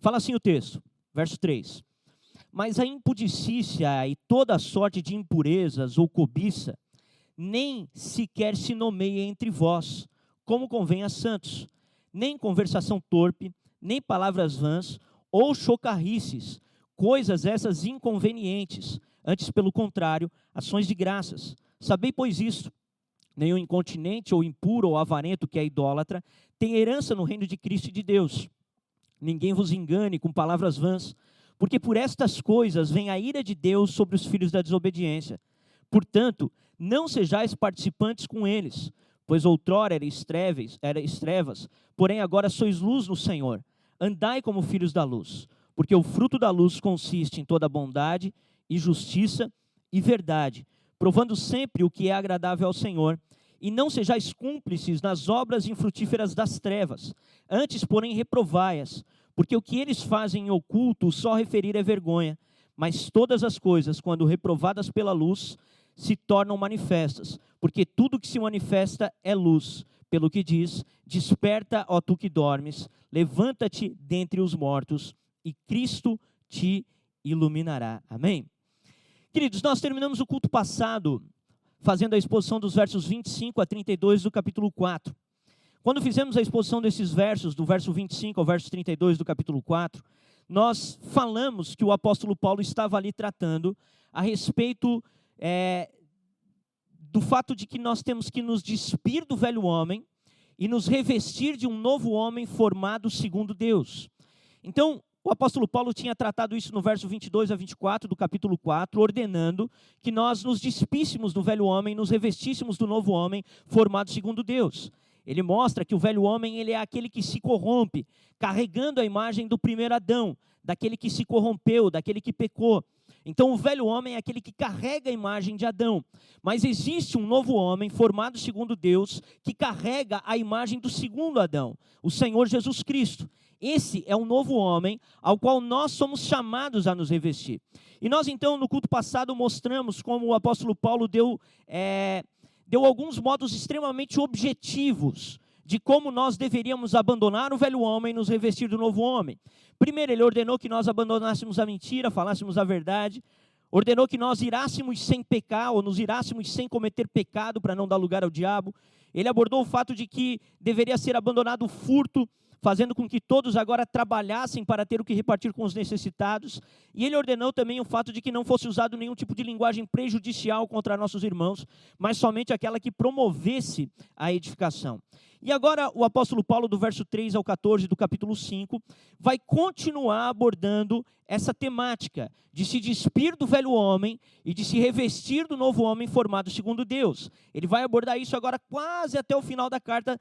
Fala assim o texto, verso 3. Mas a impudicícia e toda sorte de impurezas ou cobiça, nem sequer se nomeia entre vós, como convém a santos, nem conversação torpe, nem palavras vãs, ou chocarrices, coisas essas inconvenientes, antes pelo contrário, ações de graças. Sabei, pois, isto: nenhum incontinente, ou impuro, ou avarento, que é idólatra, tem herança no reino de Cristo e de Deus. Ninguém vos engane com palavras vãs, porque por estas coisas vem a ira de Deus sobre os filhos da desobediência. Portanto, não sejais participantes com eles, pois outrora erais trevas, porém agora sois luz no Senhor. Andai como filhos da luz, porque o fruto da luz consiste em toda bondade e justiça e verdade, provando sempre o que é agradável ao Senhor. E não sejais cúmplices nas obras infrutíferas das trevas, antes, porém, reprovai-as, porque o que eles fazem em oculto, só referir é vergonha. Mas todas as coisas, quando reprovadas pela luz, se tornam manifestas, porque tudo que se manifesta é luz. Pelo que diz: desperta, ó tu que dormes, levanta-te dentre os mortos, e Cristo te iluminará. Amém? Queridos, nós terminamos o culto passado fazendo a exposição dos versos 25 a 32 do capítulo 4. Quando fizemos a exposição desses versos, do verso 25 ao verso 32 do capítulo 4, nós falamos que o apóstolo Paulo estava ali tratando a respeito do fato de que nós temos que nos despir do velho homem e nos revestir de um novo homem formado segundo Deus. Então, o apóstolo Paulo tinha tratado isso no verso 22 a 24 do capítulo 4, ordenando que nós nos despíssemos do velho homem, nos revestíssemos do novo homem formado segundo Deus. Ele mostra que o velho homem, ele é aquele que se corrompe, carregando a imagem do primeiro Adão, daquele que se corrompeu, daquele que pecou. Então o velho homem é aquele que carrega a imagem de Adão. Mas existe um novo homem formado segundo Deus, que carrega a imagem do segundo Adão, o Senhor Jesus Cristo. Esse é um novo homem ao qual nós somos chamados a nos revestir. E nós então no culto passado mostramos como o apóstolo Paulo deu alguns modos extremamente objetivos de como nós deveríamos abandonar o velho homem e nos revestir do novo homem. Primeiro, ele ordenou que nós abandonássemos a mentira, falássemos a verdade. Ordenou que nós irássemos sem pecar, ou nos irássemos sem cometer pecado, para não dar lugar ao diabo. Ele abordou o fato de que deveria ser abandonado o furto, fazendo com que todos agora trabalhassem para ter o que repartir com os necessitados. E ele ordenou também o fato de que não fosse usado nenhum tipo de linguagem prejudicial contra nossos irmãos, mas somente aquela que promovesse a edificação. E agora o apóstolo Paulo, do verso 3 ao 14 do capítulo 5, vai continuar abordando essa temática de se despir do velho homem e de se revestir do novo homem formado segundo Deus. Ele vai abordar isso agora quase até o final da carta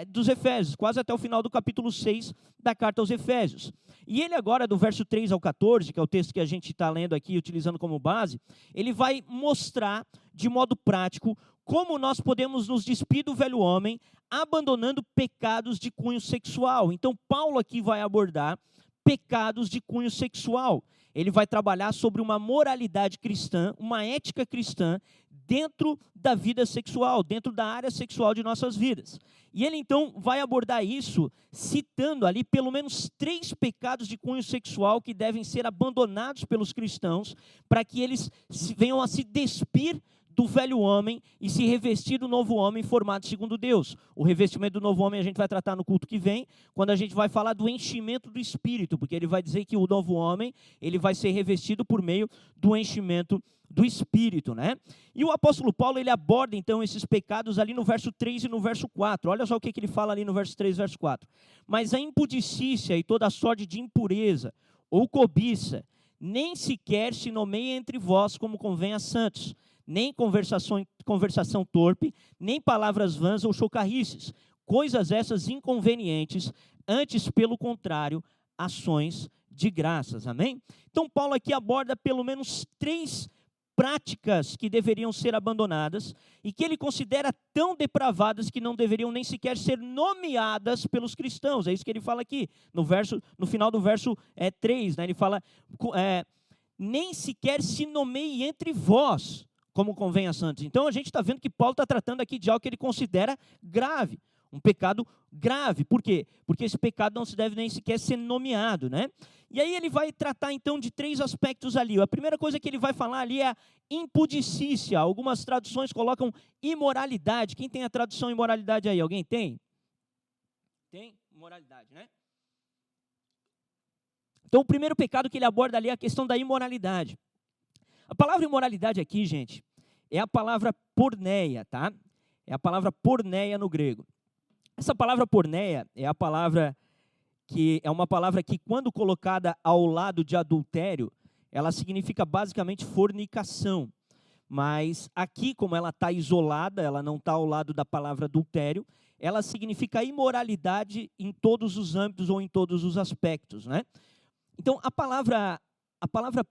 dos Efésios, quase até o final do capítulo 6 da carta aos Efésios. E ele agora, do verso 3 ao 14, que é o texto que a gente está lendo aqui, utilizando como base, ele vai mostrar de modo prático como nós podemos nos despir do velho homem, abandonando pecados de cunho sexual. Então, Paulo aqui vai abordar pecados de cunho sexual. Ele vai trabalhar sobre uma moralidade cristã, uma ética cristã, dentro da vida sexual, dentro da área sexual de nossas vidas. E ele, então, vai abordar isso, citando ali pelo menos 3 pecados de cunho sexual que devem ser abandonados pelos cristãos, para que eles venham a se despir do velho homem e se revestir do novo homem formado segundo Deus. O revestimento do novo homem a gente vai tratar no culto que vem, quando a gente vai falar do enchimento do Espírito, porque ele vai dizer que o novo homem, ele vai ser revestido por meio do enchimento do Espírito, né? E o apóstolo Paulo, ele aborda então esses pecados ali no verso 3 e no verso 4. Olha só o que ele fala ali no verso 3 e verso 4. Mas a impudicícia e toda a sorte de impureza ou cobiça, nem sequer se nomeia entre vós como convém a santos, nem conversação torpe, nem palavras vãs ou chocarrices, coisas essas inconvenientes, antes, pelo contrário, ações de graças. Amém? Então, Paulo aqui aborda pelo menos 3 práticas que deveriam ser abandonadas e que ele considera tão depravadas que não deveriam nem sequer ser nomeadas pelos cristãos. É isso que ele fala aqui, no final do verso 3, né? Ele fala, nem sequer se nomeie entre vós, como convém a santos. Então a gente está vendo que Paulo está tratando aqui de algo que ele considera grave. Um pecado grave. Por quê? Porque esse pecado não se deve nem sequer ser nomeado, né? E aí ele vai tratar então de 3 aspectos ali. A primeira coisa que ele vai falar ali é a impudicícia. Algumas traduções colocam imoralidade. Quem tem a tradução imoralidade aí? Alguém tem? Tem? Imoralidade, né? Então o primeiro pecado que ele aborda ali é a questão da imoralidade. A palavra imoralidade aqui, gente, é a palavra porneia, tá? É a palavra porneia no grego. Essa palavra porneia é a palavra que é uma palavra que, quando colocada ao lado de adultério, ela significa basicamente fornicação. Mas aqui, como ela está isolada, ela não está ao lado da palavra adultério, ela significa imoralidade em todos os âmbitos ou em todos os aspectos, né? Então, a palavra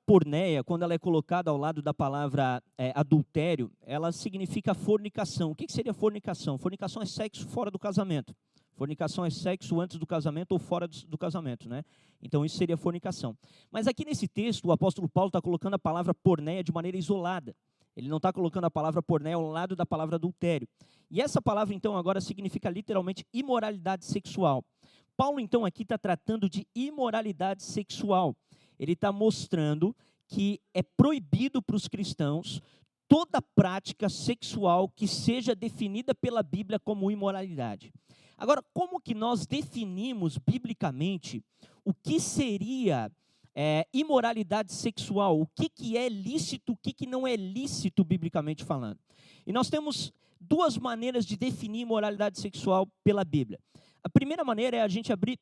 porneia, quando ela é colocada ao lado da palavra adultério, ela significa fornicação. O que seria fornicação? Fornicação é sexo fora do casamento. Fornicação é sexo antes do casamento ou fora do casamento, né? Então isso seria fornicação. Mas aqui nesse texto, o apóstolo Paulo está colocando a palavra porneia de maneira isolada. Ele não está colocando a palavra porneia ao lado da palavra adultério. E essa palavra, então, agora significa literalmente imoralidade sexual. Paulo, então, aqui está tratando de imoralidade sexual. Ele está mostrando que é proibido para os cristãos toda prática sexual que seja definida pela Bíblia como imoralidade. Agora, como que nós definimos biblicamente o que seria imoralidade sexual? O que é lícito, o que não é lícito biblicamente falando? E nós temos 2 maneiras de definir imoralidade sexual pela Bíblia. A primeira maneira é a gente abrir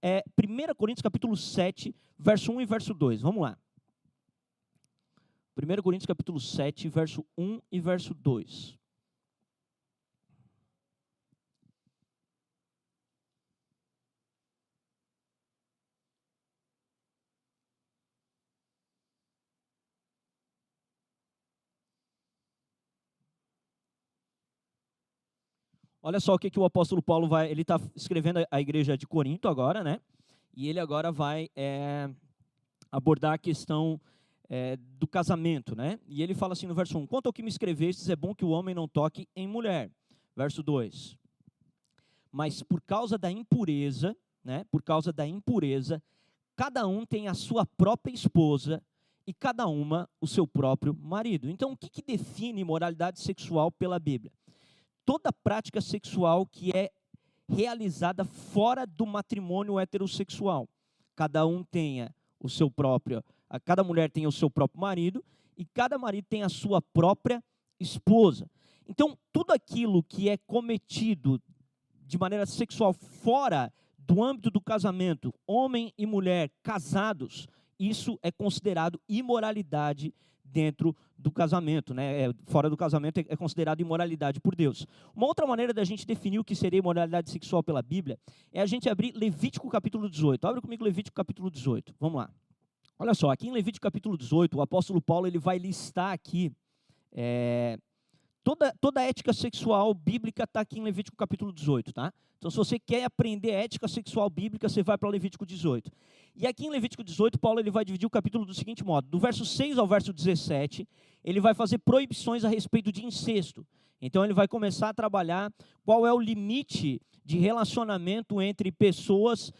1 Coríntios capítulo 7, verso 1 e verso 2. Vamos lá. 1 Coríntios capítulo 7, verso 1 e verso 2. Olha só o que o apóstolo Paulo ele está escrevendo a igreja de Corinto agora, né? E ele agora vai abordar a questão do casamento, né? E ele fala assim no verso 1, quanto ao que me escrevestes, é bom que o homem não toque em mulher. Verso 2, mas por causa da impureza, né? Por causa da impureza, cada um tem a sua própria esposa e cada uma o seu próprio marido. Então, o que define moralidade sexual pela Bíblia? Toda prática sexual que é realizada fora do matrimônio heterossexual. Cada mulher tem o seu próprio marido e cada marido tem a sua própria esposa. Então, tudo aquilo que é cometido de maneira sexual fora do âmbito do casamento, homem e mulher casados, isso é considerado imoralidade dentro do casamento, né? Fora do casamento é considerado imoralidade por Deus. Uma outra maneira da gente definir o que seria imoralidade sexual pela Bíblia é a gente abrir Levítico capítulo 18. Abre comigo Levítico capítulo 18. Vamos lá. Olha só, aqui em Levítico capítulo 18, o apóstolo Paulo ele vai listar aqui toda a ética sexual bíblica está aqui em Levítico capítulo 18, tá? Então, se você quer aprender ética sexual bíblica, você vai para Levítico 18. E aqui em Levítico 18, Paulo ele vai dividir o capítulo do seguinte modo. Do verso 6 ao verso 17, ele vai fazer proibições a respeito de incesto. Então, ele vai começar a trabalhar qual é o limite de relacionamento entre pessoas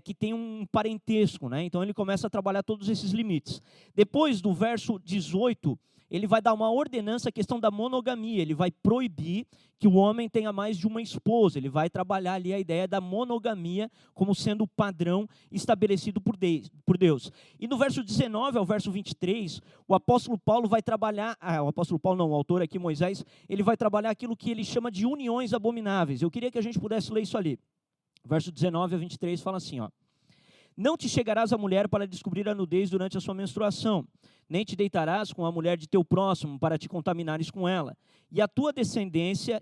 que têm um parentesco, né? Então, ele começa a trabalhar todos esses limites. Depois, do verso 18, ele vai dar uma ordenança à questão da monogamia. Ele vai proibir que o homem tenha mais de uma esposa. Ele vai trabalhar ali a ideia da monogamia como sendo o padrão estabelecido por Deus. E no verso 19 ao verso 23, o apóstolo Paulo vai trabalhar, o autor aqui, Moisés, ele vai trabalhar aquilo que ele chama de uniões abomináveis. Eu queria que a gente pudesse ler isso ali. Verso 19 a 23 fala assim, ó. Não te chegarás à mulher para descobrir a nudez durante a sua menstruação, nem te deitarás com a mulher de teu próximo para te contaminares com ela. E da tua descendência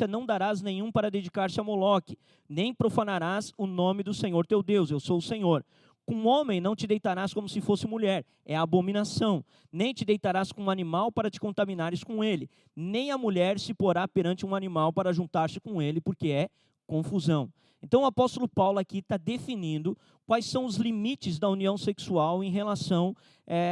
não darás nenhum para dedicar-se a Moloque, nem profanarás o nome do Senhor teu Deus, eu sou o Senhor. Com homem não te deitarás como se fosse mulher, é abominação. Nem te deitarás com um animal para te contaminares com ele, nem a mulher se porá perante um animal para juntar-se com ele, porque é confusão. Então o apóstolo Paulo aqui está definindo quais são os limites da união sexual em relação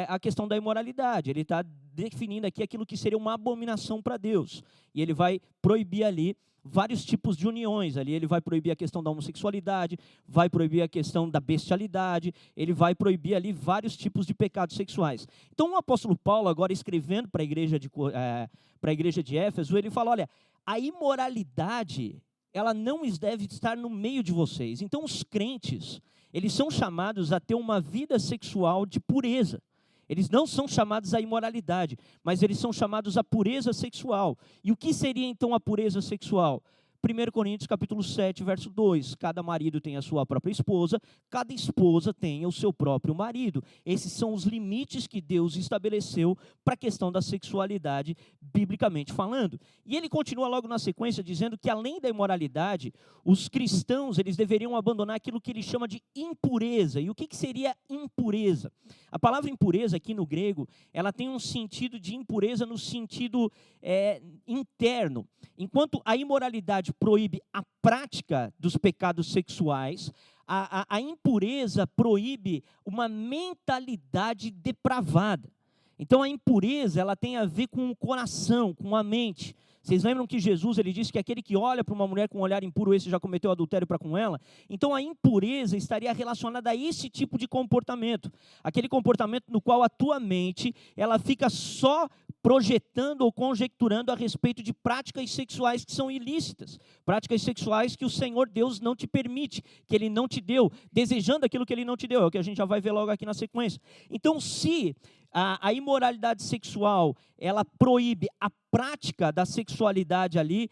à questão da imoralidade. Ele está definindo aqui aquilo que seria uma abominação para Deus. E ele vai proibir ali vários tipos de uniões ali. Ele vai proibir a questão da homossexualidade, vai proibir a questão da bestialidade, ele vai proibir ali vários tipos de pecados sexuais. Então o apóstolo Paulo, agora escrevendo para a igreja de Éfeso, ele fala, olha, a imoralidade, ela não deve estar no meio de vocês. Então os crentes, eles são chamados a ter uma vida sexual de pureza. Eles não são chamados à imoralidade, mas eles são chamados à pureza sexual. E o que seria então a pureza sexual? 1 Coríntios capítulo 7, verso 2, cada marido tem a sua própria esposa, cada esposa tem o seu próprio marido. Esses são os limites que Deus estabeleceu para a questão da sexualidade, biblicamente falando. E ele continua logo na sequência dizendo que além da imoralidade, os cristãos eles deveriam abandonar aquilo que ele chama de impureza. E o que seria impureza? A palavra impureza aqui no grego, ela tem um sentido de impureza no sentido interno. Enquanto a imoralidade proíbe a prática dos pecados sexuais, a impureza proíbe uma mentalidade depravada. Então a impureza ela tem a ver com o coração, com a mente. Vocês lembram que Jesus ele disse que aquele que olha para uma mulher com um olhar impuro, esse já cometeu adultério para com ela? Então a impureza estaria relacionada a esse tipo de comportamento. Aquele comportamento no qual a tua mente ela fica só projetando ou conjecturando a respeito de práticas sexuais que são ilícitas, práticas sexuais que o Senhor Deus não te permite, que Ele não te deu, desejando aquilo que Ele não te deu, é o que a gente já vai ver logo aqui na sequência. Então, se a imoralidade sexual, ela proíbe a prática da sexualidade ali,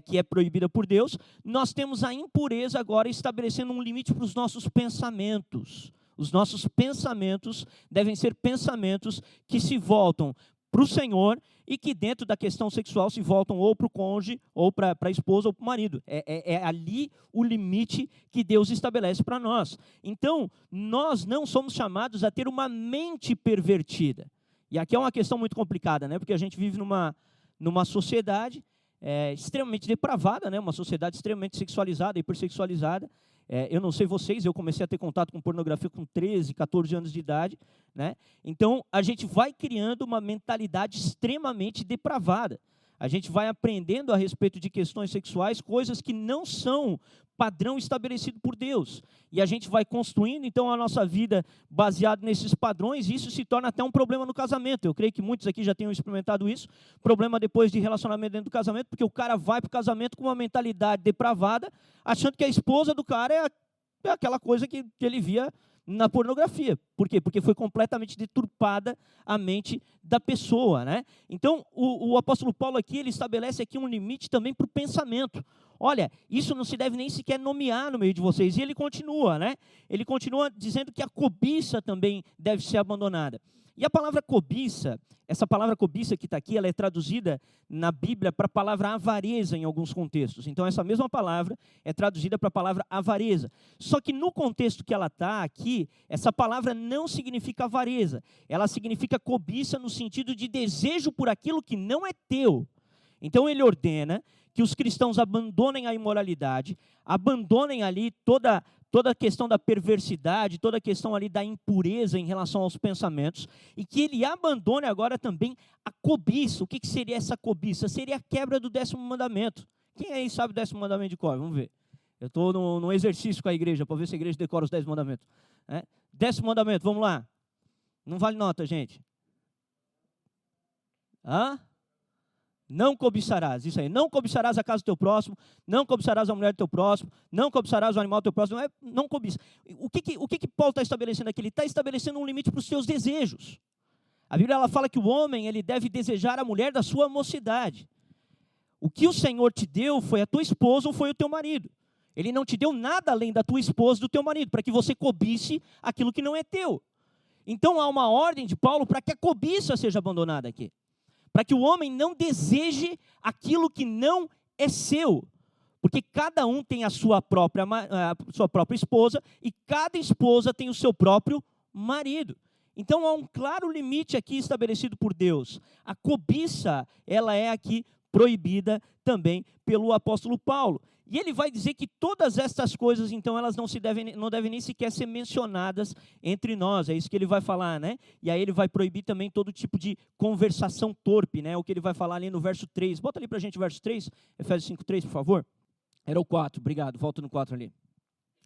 que é proibida por Deus, nós temos a impureza agora estabelecendo um limite para os nossos pensamentos. Os nossos pensamentos devem ser pensamentos que se voltam para o Senhor e que dentro da questão sexual se voltam ou para o cônjuge, ou para a esposa, ou para o marido. É ali o limite que Deus estabelece para nós. Então, nós não somos chamados a ter uma mente pervertida. E aqui é uma questão muito complicada, né? Porque a gente vive numa sociedade extremamente depravada, né? Uma sociedade extremamente sexualizada, hipersexualizada. Eu não sei vocês, eu comecei a ter contato com pornografia com 13, 14 anos de idade, né? Então, a gente vai criando uma mentalidade extremamente depravada. A gente vai aprendendo a respeito de questões sexuais, coisas que não são padrão estabelecido por Deus. E a gente vai construindo, então, a nossa vida baseado nesses padrões, e isso se torna até um problema no casamento. Eu creio que muitos aqui já tenham experimentado isso. Problema depois de relacionamento dentro do casamento, porque o cara vai para o casamento com uma mentalidade depravada, achando que a esposa do cara é aquela coisa que ele via na pornografia. Por quê? Porque foi completamente deturpada a mente da pessoa, né? Então, o apóstolo Paulo aqui, ele estabelece aqui um limite também para o pensamento. Olha, isso não se deve nem sequer nomear no meio de vocês. E ele continua, né? Ele continua dizendo que a cobiça também deve ser abandonada. E a palavra cobiça, essa palavra cobiça que está aqui, ela é traduzida na Bíblia para a palavra avareza em alguns contextos. Então, essa mesma palavra é traduzida para a palavra avareza. Só que no contexto que ela está aqui, essa palavra não significa avareza. Ela significa cobiça no sentido de desejo por aquilo que não é teu. Então, ele ordena que os cristãos abandonem a imoralidade, abandonem ali toda a questão da perversidade, toda a questão ali da impureza em relação aos pensamentos, e que ele abandone agora também a cobiça. O que seria essa cobiça? Seria a quebra do 10º mandamento. Quem aí sabe o 10º mandamento de cor? Vamos ver. Eu estou num exercício com a igreja, para ver se a igreja decora os 10 mandamentos. 10º mandamento, vamos lá. Não vale nota, gente. Não cobiçarás, isso aí, não cobiçarás a casa do teu próximo, não cobiçarás a mulher do teu próximo, não cobiçarás o animal do teu próximo, não cobiça. O que Paulo está estabelecendo aqui? Ele está estabelecendo um limite para os teus desejos. A Bíblia ela fala que o homem ele deve desejar a mulher da sua mocidade. O que o Senhor te deu foi a tua esposa ou foi o teu marido. Ele não te deu nada além da tua esposa e do teu marido, para que você cobice aquilo que não é teu. Então há uma ordem de Paulo para que a cobiça seja abandonada aqui. Para que o homem não deseje aquilo que não é seu. Porque cada um tem a sua própria esposa e cada esposa tem o seu próprio marido. Então há um claro limite aqui estabelecido por Deus. A cobiça, ela é aqui proibida também pelo apóstolo Paulo. E ele vai dizer que todas estas coisas, então, elas não devem nem sequer ser mencionadas entre nós. É isso que ele vai falar, né? E aí ele vai proibir também todo tipo de conversação torpe, né? O que ele vai falar ali no verso 3. Bota ali pra gente o verso 3, Efésios 5:3, por favor. Era o 4, obrigado, volta no 4 ali.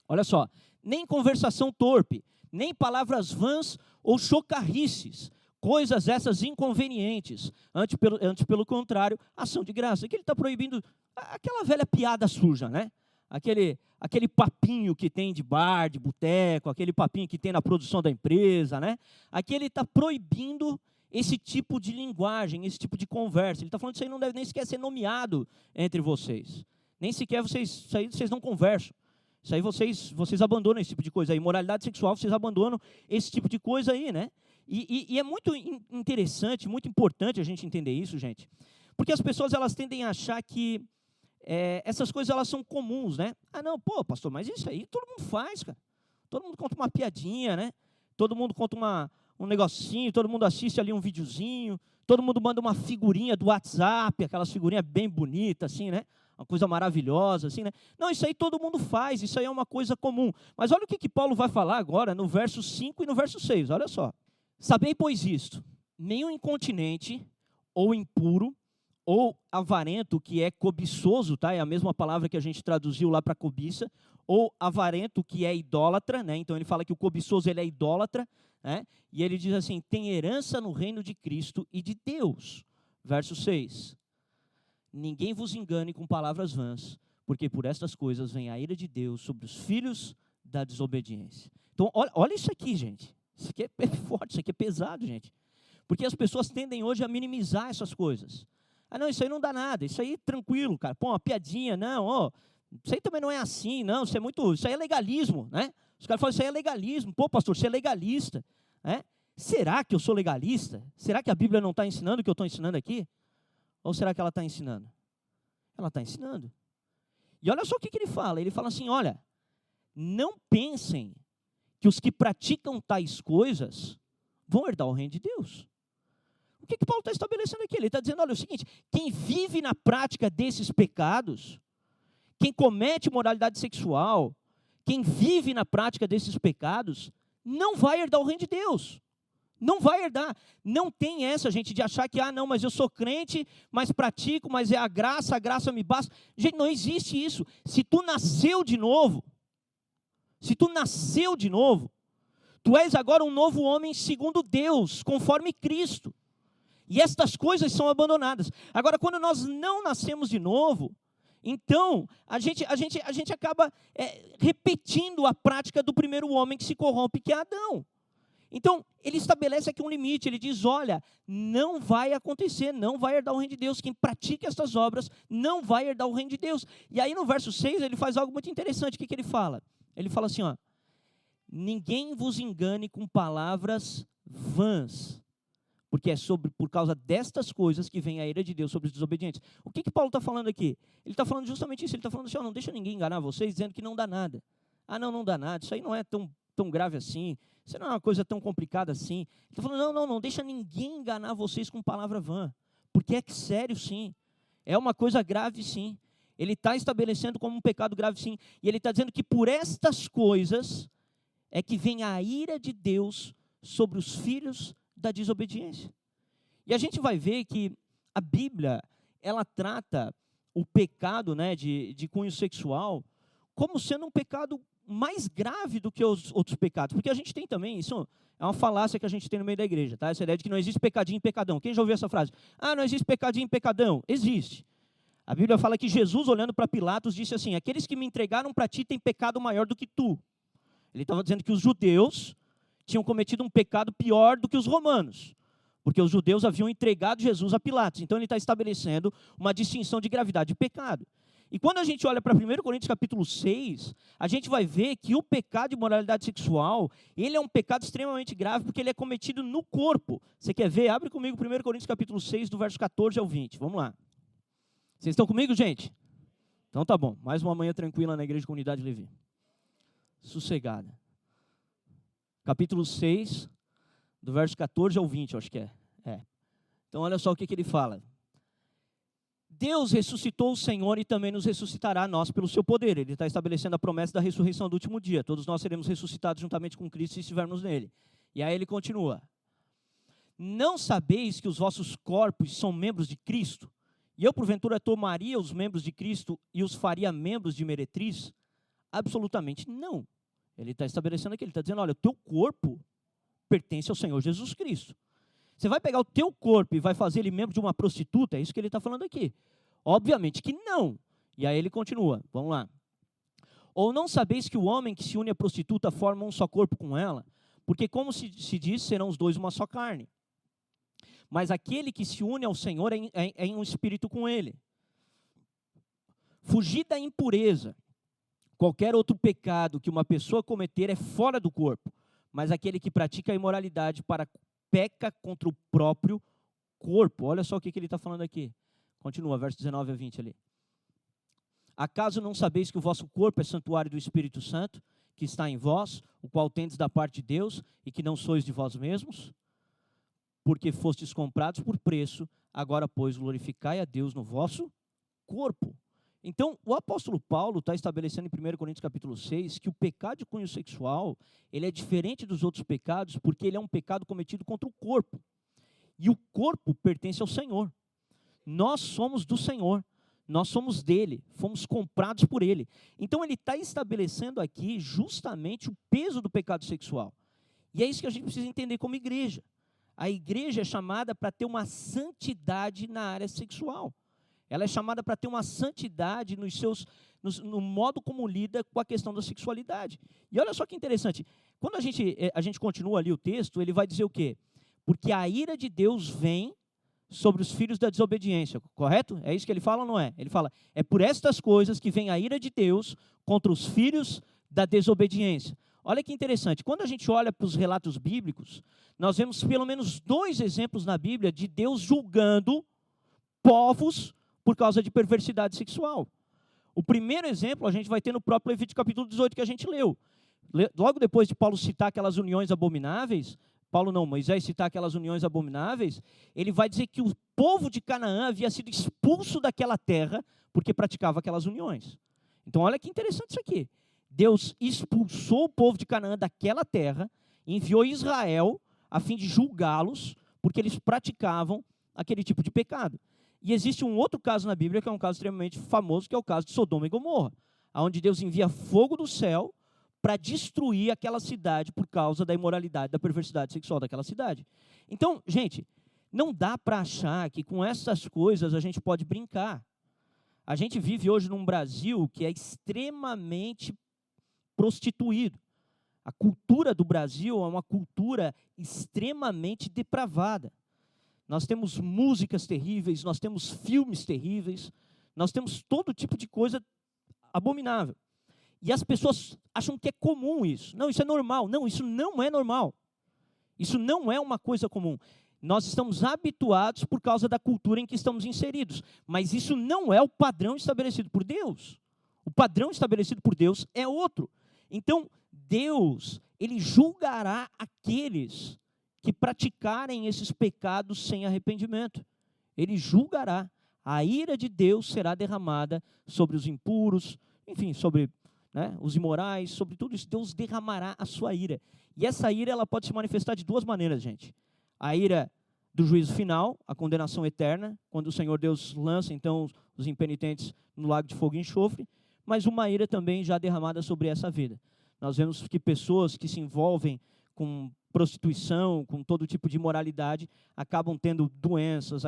Olha só, nem conversação torpe, nem palavras vãs ou chocarrices, coisas essas inconvenientes, antes pelo contrário, ação de graça. Aqui ele está proibindo aquela velha piada suja, né? Aquele papinho que tem de bar, de boteco, aquele papinho que tem na produção da empresa, né? Aqui ele está proibindo esse tipo de linguagem, esse tipo de conversa. Ele está falando que isso aí não deve nem sequer ser nomeado entre vocês. Nem sequer vocês não conversam. Isso aí vocês abandonam esse tipo de coisa aí. Moralidade sexual, vocês abandonam esse tipo de coisa aí, né? E é muito interessante, muito importante a gente entender isso, gente. Porque as pessoas, elas tendem a achar que essas coisas, elas são comuns, né? Ah, não, pô, pastor, mas isso aí todo mundo faz, cara. Todo mundo conta uma piadinha, né? Todo mundo conta um negocinho, todo mundo assiste ali um videozinho, todo mundo manda uma figurinha do WhatsApp, aquelas figurinhas bem bonitas, assim, né? Uma coisa maravilhosa, assim, né? Não, isso aí todo mundo faz, isso aí é uma coisa comum. Mas olha o que Paulo vai falar agora no verso 5 e no verso 6, olha só. Sabei, pois isto, nenhum incontinente, ou impuro, ou avarento, que é cobiçoso, tá? É a mesma palavra que a gente traduziu lá para cobiça, ou avarento, que é idólatra, né? Então ele fala que o cobiçoso, ele é idólatra, né? E ele diz assim, tem herança no reino de Cristo e de Deus. Verso 6. Ninguém vos engane com palavras vãs, porque por estas coisas vem a ira de Deus sobre os filhos da desobediência. Então, olha isso aqui, gente. Isso aqui é forte, isso aqui é pesado, gente. Porque as pessoas tendem hoje a minimizar essas coisas. Ah, não, isso aí não dá nada, isso aí tranquilo, cara. Pô, uma piadinha, não, ó, isso aí também não é assim, não, isso aí é legalismo, né? Os caras falam, isso aí é legalismo. Pô, pastor, você é legalista, né? Será que eu sou legalista? Será que a Bíblia não está ensinando o que eu estou ensinando aqui? Ou será que ela está ensinando? Ela está ensinando. E olha só o que ele fala. Ele fala assim, olha, não pensem que os que praticam tais coisas vão herdar o reino de Deus. O que Paulo está estabelecendo aqui? Ele está dizendo, olha, é o seguinte, quem vive na prática desses pecados, quem comete moralidade sexual, quem vive na prática desses pecados, não vai herdar o reino de Deus. Não vai herdar. Não tem essa, gente, de achar que, ah, não, mas eu sou crente, mas pratico, mas é a graça me basta. Gente, não existe isso. Se tu nasceu de novo, tu és agora um novo homem segundo Deus, conforme Cristo. E estas coisas são abandonadas. Agora, quando nós não nascemos de novo, então, a gente acaba repetindo a prática do primeiro homem que se corrompe, que é Adão. Então, ele estabelece aqui um limite, ele diz, olha, não vai acontecer, não vai herdar o reino de Deus, quem pratica estas obras não vai herdar o reino de Deus. E aí no verso 6 ele faz algo muito interessante, o que ele fala? Ele fala assim, ó, ninguém vos engane com palavras vãs, porque é por causa destas coisas que vem a ira de Deus sobre os desobedientes. O que Paulo está falando aqui? Ele está falando justamente isso, ele está falando assim, ó, não deixa ninguém enganar vocês, dizendo que não dá nada. Ah, não dá nada, isso aí não é tão grave assim, isso não é uma coisa tão complicada assim. Ele está falando, não deixa ninguém enganar vocês com palavra vã, porque é sério sim, é uma coisa grave sim. Ele está estabelecendo como um pecado grave sim, e ele está dizendo que por estas coisas é que vem a ira de Deus sobre os filhos da desobediência. E a gente vai ver que a Bíblia, ela trata o pecado, né, de cunho sexual como sendo um pecado mais grave do que os outros pecados, porque a gente tem também, isso é uma falácia que a gente tem no meio da igreja, tá? Essa ideia de que não existe pecadinho e pecadão. Quem já ouviu essa frase? Ah, não existe pecadinho e pecadão. Existe. A Bíblia fala que Jesus, olhando para Pilatos, disse assim, aqueles que me entregaram para ti têm pecado maior do que tu. Ele estava dizendo que os judeus tinham cometido um pecado pior do que os romanos, porque os judeus haviam entregado Jesus a Pilatos. Então ele está estabelecendo uma distinção de gravidade de pecado. E quando a gente olha para 1 Coríntios capítulo 6, a gente vai ver que o pecado de moralidade sexual, ele é um pecado extremamente grave, porque ele é cometido no corpo. Você quer ver? Abre comigo 1 Coríntios capítulo 6, do verso 14 ao 20. Vamos lá. Vocês estão comigo, gente? Então tá bom. Mais uma manhã tranquila na igreja de Comunidade Levi. Sossegada. Capítulo 6, do verso 14 ao 20, eu acho que é. Então olha só o que ele fala. Deus ressuscitou o Senhor e também nos ressuscitará a nós pelo seu poder. Ele está estabelecendo a promessa da ressurreição do último dia. Todos nós seremos ressuscitados juntamente com Cristo se estivermos nele. E aí ele continua. Não sabeis que os vossos corpos são membros de Cristo? E eu, porventura, tomaria os membros de Cristo e os faria membros de meretriz? Absolutamente não. Ele está estabelecendo aqui, ele está dizendo, olha, o teu corpo pertence ao Senhor Jesus Cristo. Você vai pegar o teu corpo e vai fazer ele membro de uma prostituta? É isso que ele está falando aqui. Obviamente que não. E aí ele continua, vamos lá. Ou não sabeis que o homem que se une à prostituta forma um só corpo com ela? Porque como se diz, serão os dois uma só carne. Mas aquele que se une ao Senhor é em um espírito com ele. Fugir da impureza. Qualquer outro pecado que uma pessoa cometer é fora do corpo. Mas aquele que pratica a imoralidade peca contra o próprio corpo. Olha só o que ele está falando aqui. Continua, verso 19 a 20 ali. Acaso não sabeis que o vosso corpo é santuário do Espírito Santo, que está em vós, o qual tendes da parte de Deus, e que não sois de vós mesmos? Porque fostes comprados por preço, agora, pois, glorificai a Deus no vosso corpo. Então, o apóstolo Paulo está estabelecendo em 1 Coríntios capítulo 6 que o pecado de cunho sexual, ele é diferente dos outros pecados, porque ele é um pecado cometido contra o corpo. E o corpo pertence ao Senhor. Nós somos do Senhor, nós somos dele, fomos comprados por ele. Então, ele está estabelecendo aqui justamente o peso do pecado sexual. E é isso que a gente precisa entender como igreja. A igreja é chamada para ter uma santidade na área sexual. Ela é chamada para ter uma santidade no modo como lida com a questão da sexualidade. E olha só que interessante. Quando a gente continua ali o texto, ele vai dizer o quê? Porque a ira de Deus vem sobre os filhos da desobediência, correto? É isso que ele fala ou não é? Ele fala, é por estas coisas que vem a ira de Deus contra os filhos da desobediência. Olha que interessante, quando a gente olha para os relatos bíblicos, nós vemos pelo menos 2 exemplos na Bíblia de Deus julgando povos por causa de perversidade sexual. O primeiro exemplo a gente vai ter no próprio Levítico capítulo 18 que a gente leu. Logo depois de Paulo citar aquelas uniões abomináveis, Moisés citar aquelas uniões abomináveis, ele vai dizer que o povo de Canaã havia sido expulso daquela terra porque praticava aquelas uniões. Então olha que interessante isso aqui. Deus expulsou o povo de Canaã daquela terra, enviou Israel a fim de julgá-los, porque eles praticavam aquele tipo de pecado. E existe um outro caso na Bíblia, que é um caso extremamente famoso, que é o caso de Sodoma e Gomorra, onde Deus envia fogo do céu para destruir aquela cidade por causa da imoralidade, da perversidade sexual daquela cidade. Então, gente, não dá para achar que com essas coisas a gente pode brincar. A gente vive hoje num Brasil que é extremamente prostituído. A cultura do Brasil é uma cultura extremamente depravada. Nós temos músicas terríveis, nós temos filmes terríveis, nós temos todo tipo de coisa abominável. E as pessoas acham que é comum isso. Não, isso é normal. Não, isso não é normal. Isso não é uma coisa comum. Nós estamos habituados por causa da cultura em que estamos inseridos. Mas isso não é o padrão estabelecido por Deus. O padrão estabelecido por Deus é outro. Então, Deus, ele julgará aqueles que praticarem esses pecados sem arrependimento. Ele julgará. A ira de Deus será derramada sobre os impuros, enfim, sobre os imorais, sobre tudo isso. Deus derramará a sua ira. E essa ira ela pode se manifestar de 2 maneiras, gente. A ira do juízo final, a condenação eterna, quando o Senhor Deus lança, então, os impenitentes no lago de fogo e enxofre, mas uma ira também já derramada sobre essa vida. Nós vemos que pessoas que se envolvem com prostituição, com todo tipo de imoralidade, acabam tendo doenças,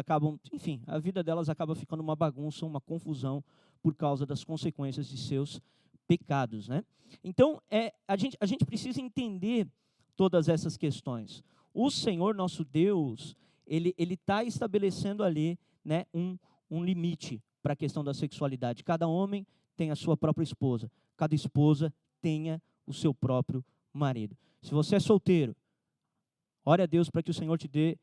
enfim, a vida delas acaba ficando uma bagunça, uma confusão, por causa das consequências de seus pecados, né? Então, a gente precisa entender todas essas questões. O Senhor nosso Deus, ele está estabelecendo ali, né, um limite para a questão da sexualidade. Cada homem tem a sua própria esposa, cada esposa tenha o seu próprio marido. Se você é solteiro, ore a Deus para que o Senhor te dê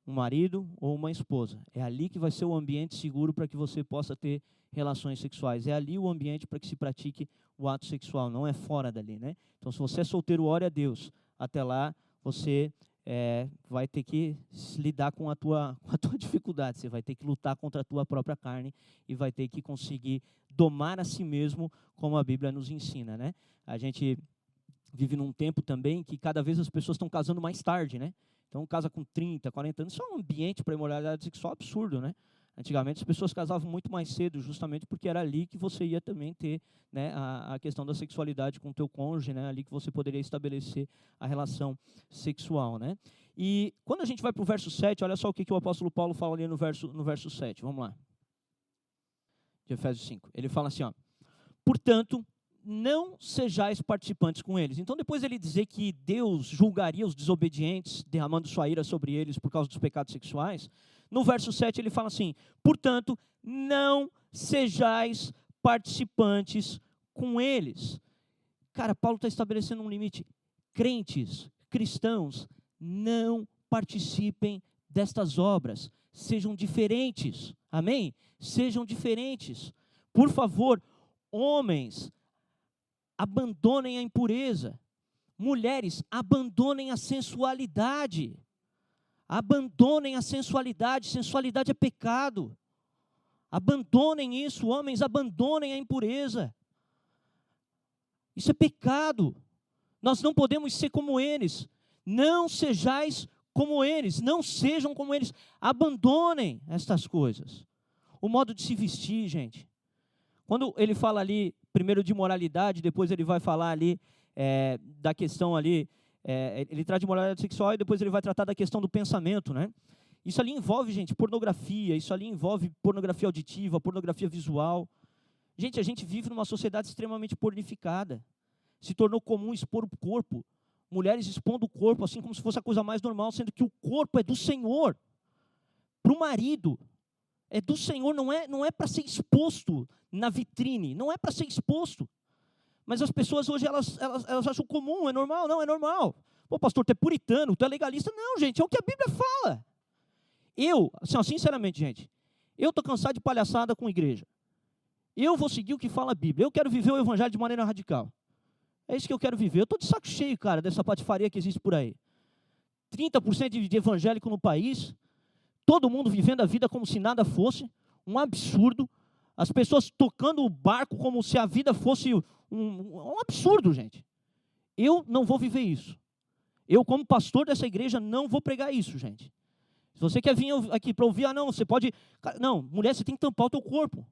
um marido ou uma esposa. É ali que vai ser o ambiente seguro para que você possa ter relações sexuais. É ali o ambiente para que se pratique o ato sexual, não é fora dali, né? Então, se você é solteiro, ore a Deus. Até lá, você vai ter que lidar com a tua dificuldade. Você vai ter que lutar contra a tua própria carne e vai ter que conseguir domar a si mesmo, como a Bíblia nos ensina, né? A gente vive num tempo também que cada vez as pessoas estão casando mais tarde, né? Então, casa com 30, 40 anos, isso é um ambiente para a imoralidade sexual absurdo, né? Antigamente, as pessoas casavam muito mais cedo, justamente porque era ali que você ia também ter, né, a questão da sexualidade com o teu cônjuge, né? Ali que você poderia estabelecer a relação sexual, né? E quando a gente vai para o verso 7, olha só o que o apóstolo Paulo fala ali no verso 7. Vamos lá. De Efésios 5. Ele fala assim, ó: portanto, não sejais participantes com eles. Então, depois ele dizer que Deus julgaria os desobedientes, derramando sua ira sobre eles por causa dos pecados sexuais, no verso 7 ele fala assim: portanto, não sejais participantes com eles. Cara, Paulo está estabelecendo um limite. Crentes, cristãos, não participem destas obras. Sejam diferentes. Amém? Sejam diferentes. Por favor, homens, abandonem a impureza. Mulheres, abandonem a sensualidade. Abandonem a sensualidade. Sensualidade é pecado. Abandonem isso, homens, abandonem a impureza. Isso é pecado. Nós não podemos ser como eles. Não sejais como eles. Não sejam como eles. Abandonem estas coisas. O modo de se vestir, gente. Quando ele fala ali, primeiro de moralidade, depois ele vai falar ali da questão ali, ele trata de moralidade sexual e depois ele vai tratar da questão do pensamento, né? Isso ali envolve, gente, pornografia, isso ali envolve pornografia auditiva, pornografia visual. Gente, a gente vive numa sociedade extremamente pornificada. Se tornou comum expor o corpo. Mulheres expondo o corpo assim como se fosse a coisa mais normal, sendo que o corpo é do Senhor. Para o marido. É do Senhor, não é para ser exposto na vitrine, não é para ser exposto. Mas as pessoas hoje, elas acham comum, é normal, não, é normal. Pô, pastor, tu é puritano, tu é legalista. Não, gente, é o que a Bíblia fala. Eu, assim, sinceramente, gente, eu estou cansado de palhaçada com igreja. Eu vou seguir o que fala a Bíblia. Eu quero viver o evangelho de maneira radical. É isso que eu quero viver. Eu estou de saco cheio, cara, dessa patifaria que existe por aí. 30% de evangélico no país, todo mundo vivendo a vida como se nada fosse, um absurdo. As pessoas tocando o barco como se a vida fosse um absurdo, gente. Eu não vou viver isso. Eu, como pastor dessa igreja, não vou pregar isso, gente. Se você quer vir aqui para ouvir, não, você pode... Não, mulher, você tem que tampar o teu corpo.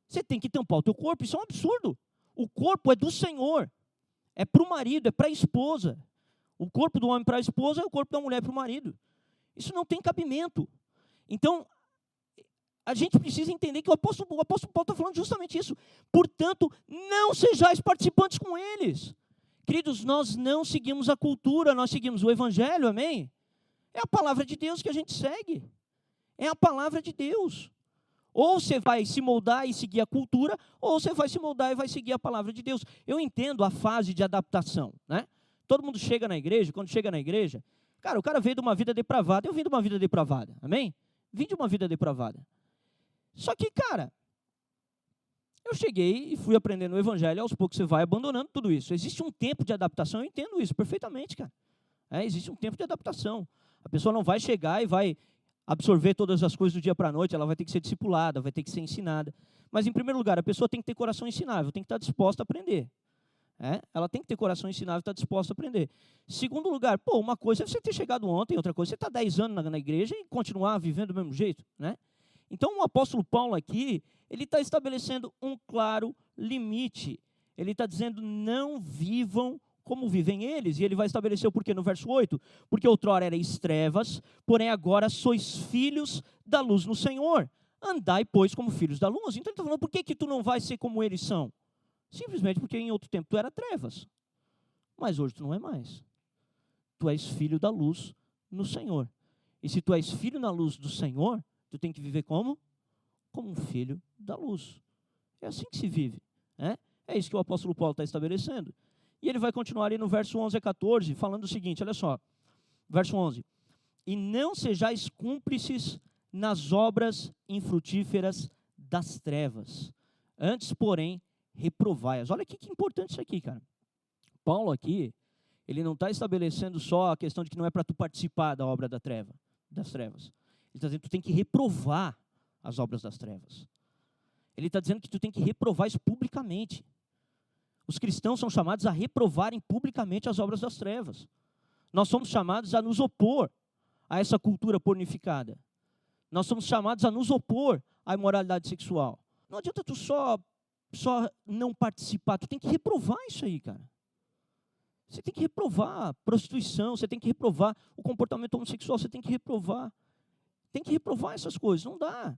Você tem que tampar o teu corpo, isso é um absurdo. O corpo é do Senhor. É para o marido, é para a esposa. O corpo do homem para a esposa é o corpo da mulher para o marido. Isso não tem cabimento. Então, a gente precisa entender que o apóstolo Paulo está falando justamente isso. Portanto, não sejais participantes com eles. Queridos, nós não seguimos a cultura, nós seguimos o evangelho, amém? É a palavra de Deus que a gente segue. É a palavra de Deus. Ou você vai se moldar e seguir a cultura, ou você vai se moldar e vai seguir a palavra de Deus. Eu entendo a fase de adaptação, né? Todo mundo chega na igreja, quando chega na igreja, cara, o cara veio de uma vida depravada, eu vim de uma vida depravada, amém? Vim de uma vida depravada. Só que, cara, eu cheguei e fui aprendendo o evangelho, aos poucos você vai abandonando tudo isso. Existe um tempo de adaptação, eu entendo isso perfeitamente, cara. Existe um tempo de adaptação. A pessoa não vai chegar e vai absorver todas as coisas do dia para a noite, ela vai ter que ser discipulada, vai ter que ser ensinada. Mas, em primeiro lugar, a pessoa tem que ter coração ensinável, tem que estar disposta a aprender. Ela tem que ter coração ensinável e estar disposta a aprender. Segundo lugar, uma coisa é você ter chegado ontem, outra coisa é você estar 10 anos na igreja e continuar vivendo do mesmo jeito, né? Então, o apóstolo Paulo aqui, ele está estabelecendo um claro limite. Ele está dizendo, não vivam como vivem eles. E ele vai estabelecer o porquê no verso 8. Porque outrora erais trevas, porém agora sois filhos da luz no Senhor. Andai, pois, como filhos da luz. Então ele está falando, por que tu não vai ser como eles são? Simplesmente porque em outro tempo tu era trevas. Mas hoje tu não é mais. Tu és filho da luz no Senhor. E se tu és filho na luz do Senhor, tu tem que viver como? Como um filho da luz. É assim que se vive. É isso que o apóstolo Paulo está estabelecendo. E ele vai continuar ali no verso 11 a 14, falando o seguinte, olha só. Verso 11. E não sejais cúmplices nas obras infrutíferas das trevas. Antes, porém, reprovai-as. Olha que importante isso aqui, cara. Paulo aqui, Ele não está estabelecendo só a questão de que não é para tu participar da obra das trevas. Ele está dizendo que tu tem que reprovar as obras das trevas. Ele está dizendo que tu tem que reprovar isso publicamente. Os cristãos são chamados a reprovarem publicamente as obras das trevas. Nós somos chamados a nos opor a essa cultura pornificada. Nós somos chamados a nos opor à imoralidade sexual. Não adianta tu só não participar, tu tem que reprovar isso aí, cara. Você tem que reprovar a prostituição, você tem que reprovar o comportamento homossexual, você tem que reprovar. Tem que reprovar essas coisas, não dá.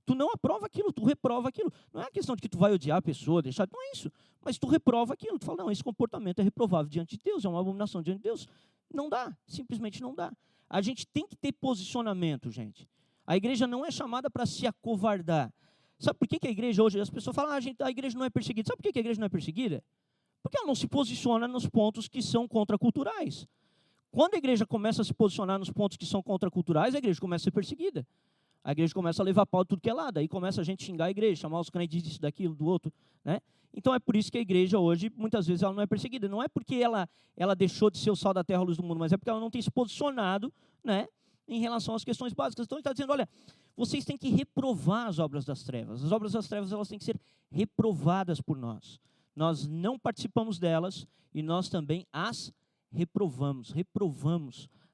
Tu não aprova aquilo, tu reprova aquilo. Não é a questão de que tu vai odiar a pessoa, deixar, não é isso. Mas tu reprova aquilo, tu fala, não, esse comportamento é reprovável diante de Deus, é uma abominação diante de Deus. Não dá, simplesmente não dá. A gente tem que ter posicionamento, gente. A igreja não é chamada para se acovardar. Sabe por que a igreja hoje, as pessoas falam, a igreja não é perseguida. Sabe por que a igreja não é perseguida? Porque ela não se posiciona nos pontos que são contraculturais. Quando a igreja começa a se posicionar nos pontos que são contraculturais, a igreja começa a ser perseguida. A igreja começa a levar pau de tudo que é lado. Aí começa a gente xingar a igreja, chamar os crentes disso, daquilo, do outro. Né? Então é por isso que a igreja hoje, muitas vezes, ela não é perseguida. Não é porque ela deixou de ser o sal da terra, a luz do mundo, mas é porque ela não tem se posicionado, né, em relação às questões básicas. Então ele está dizendo, olha, vocês têm que reprovar as obras das trevas. As obras das trevas, elas têm que ser reprovadas por nós. Nós não participamos delas e nós também as reprovamos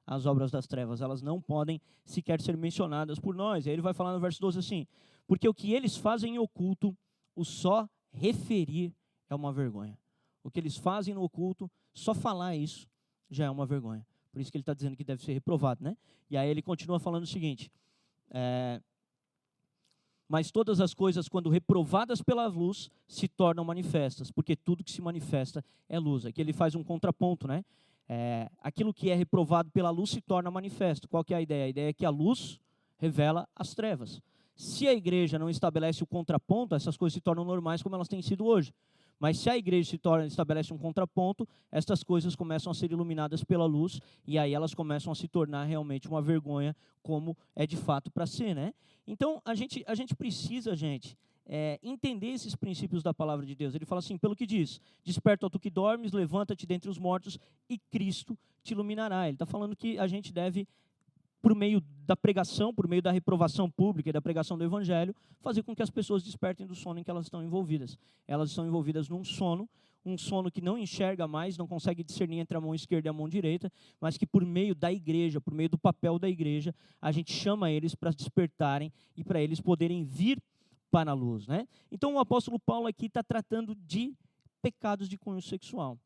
as obras das trevas. Elas não podem sequer ser mencionadas por nós. E aí ele vai falar no verso 12 assim, porque o que eles fazem em oculto, o só referir é uma vergonha. O que eles fazem no oculto, só falar isso já é uma vergonha. Por isso que ele está dizendo que deve ser reprovado, né? E aí ele continua falando o seguinte, mas todas as coisas, quando reprovadas pela luz, se tornam manifestas, porque tudo que se manifesta é luz. Aqui ele faz um contraponto, né? Aquilo que é reprovado pela luz se torna manifesto. Qual que é a ideia? A ideia é que a luz revela as trevas. Se a igreja não estabelece o contraponto, essas coisas se tornam normais como elas têm sido hoje. Mas se a igreja estabelece um contraponto, estas coisas começam a ser iluminadas pela luz e aí elas começam a se tornar realmente uma vergonha, como é de fato para ser, né? Então, a gente precisa, entender esses princípios da palavra de Deus. Ele fala assim, pelo que diz, desperta, ó tu que dormes, levanta-te dentre os mortos e Cristo te iluminará. Ele está falando que a gente deve, por meio da pregação, por meio da reprovação pública e da pregação do evangelho, fazer com que as pessoas despertem do sono em que elas estão envolvidas. Elas estão envolvidas num sono, um sono que não enxerga mais, não consegue discernir entre a mão esquerda e a mão direita, mas que por meio da igreja, por meio do papel da igreja, a gente chama eles para despertarem e para eles poderem vir para a luz, né? Então o apóstolo Paulo aqui está tratando de pecados de cunho sexual.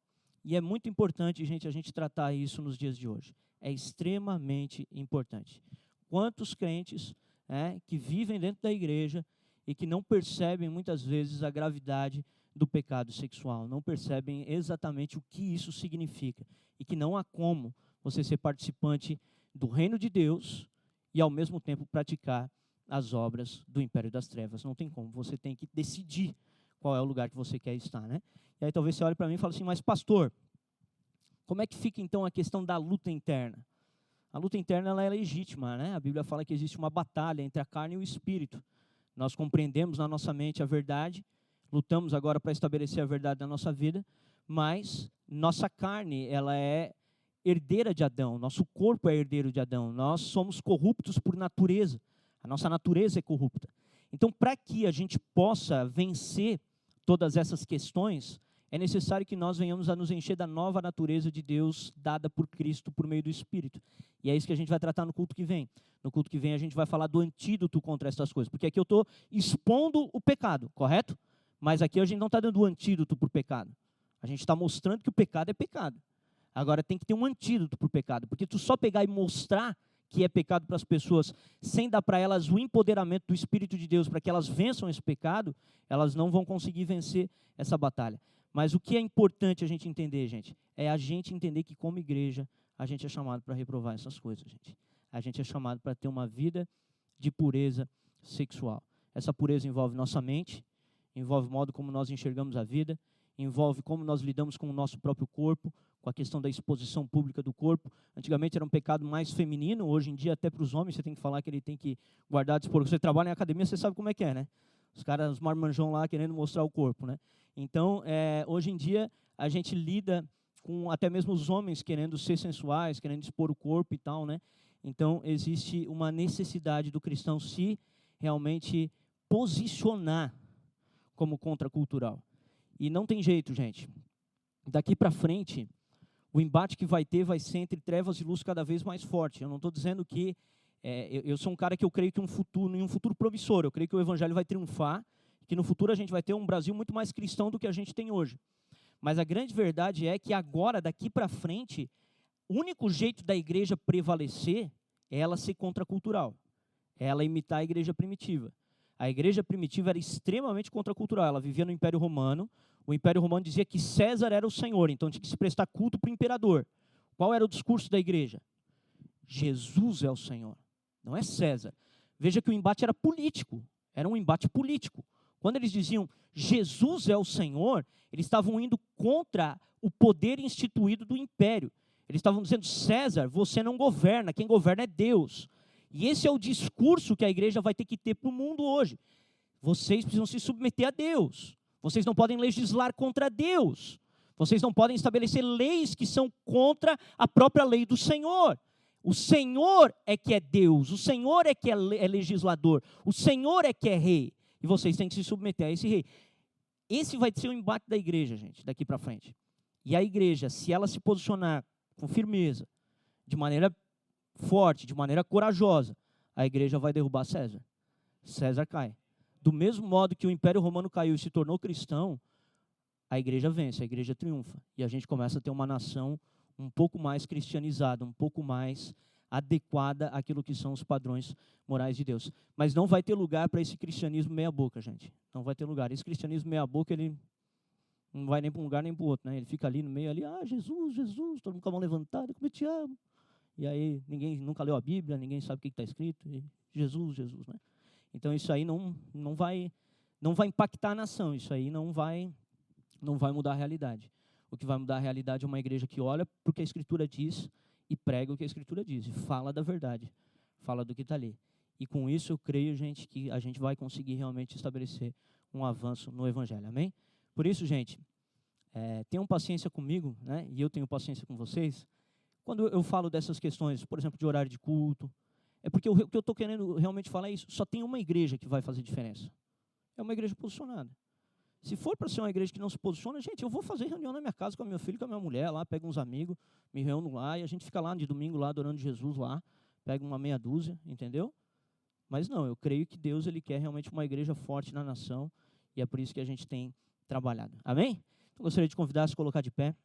E é muito importante, gente, a gente tratar isso nos dias de hoje. É extremamente importante. Quantos crentes que vivem dentro da igreja e que não percebem muitas vezes a gravidade do pecado sexual, não percebem exatamente o que isso significa e que não há como você ser participante do reino de Deus e ao mesmo tempo praticar as obras do império das trevas. Não tem como, você tem que decidir qual é o lugar que você quer estar, né? E aí talvez você olhe para mim e fale assim, mas pastor, como é que fica então a questão da luta interna? A luta interna ela é legítima, né? A Bíblia fala que existe uma batalha entre a carne e o espírito. Nós compreendemos na nossa mente a verdade, lutamos agora para estabelecer a verdade na nossa vida, mas nossa carne ela é herdeira de Adão, nosso corpo é herdeiro de Adão, nós somos corruptos por natureza, a nossa natureza é corrupta. Então, para que a gente possa vencer todas essas questões, é necessário que nós venhamos a nos encher da nova natureza de Deus dada por Cristo por meio do Espírito. E é isso que a gente vai tratar no culto que vem. No culto que vem a gente vai falar do antídoto contra essas coisas, porque aqui eu estou expondo o pecado, correto? Mas aqui a gente não está dando o antídoto para o pecado. A gente está mostrando que o pecado é pecado. Agora tem que ter um antídoto para o pecado, porque tu só pegar e mostrar que é pecado para as pessoas, sem dar para elas o empoderamento do Espírito de Deus para que elas vençam esse pecado, elas não vão conseguir vencer essa batalha. Mas o que é importante a gente entender, gente, é a gente entender que como igreja, a gente é chamado para reprovar essas coisas, gente. A gente é chamado para ter uma vida de pureza sexual. Essa pureza envolve nossa mente, envolve o modo como nós enxergamos a vida, envolve como nós lidamos com o nosso próprio corpo, com a questão da exposição pública do corpo. Antigamente era um pecado mais feminino, hoje em dia até para os homens você tem que falar que ele tem que guardar a dispor. Você trabalha em academia, você sabe como é que é, né? Os caras, os marmanjão lá querendo mostrar o corpo, né? Então, hoje em dia a gente lida com até mesmo os homens querendo ser sensuais, querendo expor o corpo e tal, né? Então, existe uma necessidade do cristão se realmente posicionar como contracultural. E não tem jeito, gente. Daqui para frente, o embate que vai ter vai ser entre trevas e luz cada vez mais forte. Eu não estou dizendo que... eu sou um cara que eu creio que em um futuro promissor, eu creio que o evangelho vai triunfar, que no futuro a gente vai ter um Brasil muito mais cristão do que a gente tem hoje. Mas a grande verdade é que agora, daqui para frente, o único jeito da igreja prevalecer é ela ser contracultural, é ela imitar a igreja primitiva. A igreja primitiva era extremamente contracultural, ela vivia no Império Romano, o Império Romano dizia que César era o Senhor, então tinha que se prestar culto para o imperador. Qual era o discurso da igreja? Jesus é o Senhor, não é César. Veja que o embate era político, era um embate político. Quando eles diziam Jesus é o Senhor, eles estavam indo contra o poder instituído do império. Eles estavam dizendo, César, você não governa, quem governa é Deus. E esse é o discurso que a igreja vai ter que ter para o mundo hoje. Vocês precisam se submeter a Deus. Vocês não podem legislar contra Deus. Vocês não podem estabelecer leis que são contra a própria lei do Senhor. O Senhor é que é Deus, o Senhor é que é legislador, o Senhor é que é rei. E vocês têm que se submeter a esse rei. Esse vai ser o embate da igreja, gente, daqui para frente. E a igreja, se ela se posicionar com firmeza, de maneira forte, de maneira corajosa, a igreja vai derrubar César. César cai. Do mesmo modo que o Império Romano caiu e se tornou cristão, a igreja vence, a igreja triunfa. E a gente começa a ter uma nação um pouco mais cristianizada, um pouco mais adequada àquilo que são os padrões morais de Deus. Mas não vai ter lugar para esse cristianismo meia boca, gente. Não vai ter lugar. Esse cristianismo meia boca, ele não vai nem para um lugar nem para o outro, né? Ele fica ali no meio, ali, Jesus, Jesus, todo mundo com a mão levantada, como eu te amo. E aí ninguém nunca leu a Bíblia, ninguém sabe o que está escrito. E Jesus, Jesus, né? Então isso aí não vai impactar a nação, isso aí não vai mudar a realidade. O que vai mudar a realidade é uma igreja que olha para o que a Escritura diz e prega o que a Escritura diz, e fala da verdade, fala do que está ali. E com isso eu creio, gente, que a gente vai conseguir realmente estabelecer um avanço no Evangelho, amém? Por isso, gente, tenham paciência comigo, né? E eu tenho paciência com vocês. Quando eu falo dessas questões, por exemplo, de horário de culto, é porque o que eu estou querendo realmente falar é isso. Só tem uma igreja que vai fazer diferença. É uma igreja posicionada. Se for para ser uma igreja que não se posiciona, gente, eu vou fazer reunião na minha casa com a minha filha, com a minha mulher lá, pego uns amigos, me reúno lá e a gente fica lá de domingo lá adorando Jesus lá, pega uma meia dúzia, entendeu? Mas não, eu creio que Deus ele quer realmente uma igreja forte na nação e é por isso que a gente tem trabalhado. Amém? Então gostaria de convidar a se colocar de pé.